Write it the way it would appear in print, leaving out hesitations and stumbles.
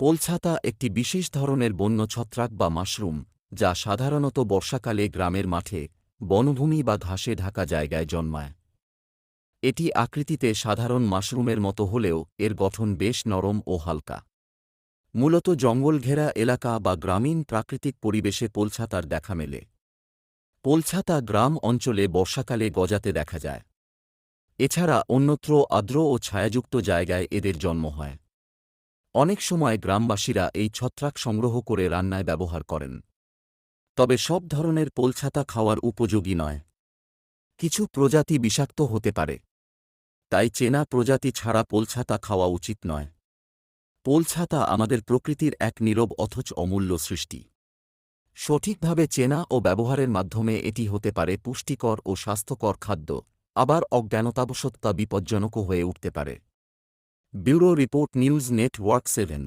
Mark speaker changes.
Speaker 1: পোলছাতা একটি বিশেষ ধরনের বন্য ছত্রাক বা মাশরুম, যা সাধারণত বর্ষাকালে গ্রামের মাঠে, বনভূমি বা ঘাসে ঢাকা জায়গায় জন্মায়। এটি আকৃতিতে সাধারণ মাশরুমের মতো হলেও এর গঠন বেশ নরম ও হালকা। মূলত জঙ্গল ঘেরা এলাকা বা গ্রামীণ প্রাকৃতিক পরিবেশে পোলছাতার দেখা মেলে। পোলছাতা গ্রাম অঞ্চলে বর্ষাকালে গজাতে দেখা যায়। এছাড়া অন্যত্র আর্দ্র ও ছায়াযুক্ত জায়গায় এদের জন্ম হয়। অনেক সময় গ্রামবাসীরা এই ছত্রাক সংগ্রহ করে রান্নায় ব্যবহার করেন। তবে সব ধরনের পোলছাতা খাওয়ার উপযোগী নয়। কিছু প্রজাতি বিষাক্ত হতে পারে, তাই চেনা প্রজাতি ছাড়া পোলছাতা খাওয়া উচিত নয়। পোলছাতা আমাদের প্রকৃতির এক নীরব অথচ অমূল্য সৃষ্টি। সঠিকভাবে চেনা ও ব্যবহারের মাধ্যমে এটি হতে পারে পুষ্টিকর ও স্বাস্থ্যকর খাদ্য, আবার অজ্ঞানতাবশত তা বিপজ্জনকও হয়ে উঠতে পারে। Bureau report, news network 7।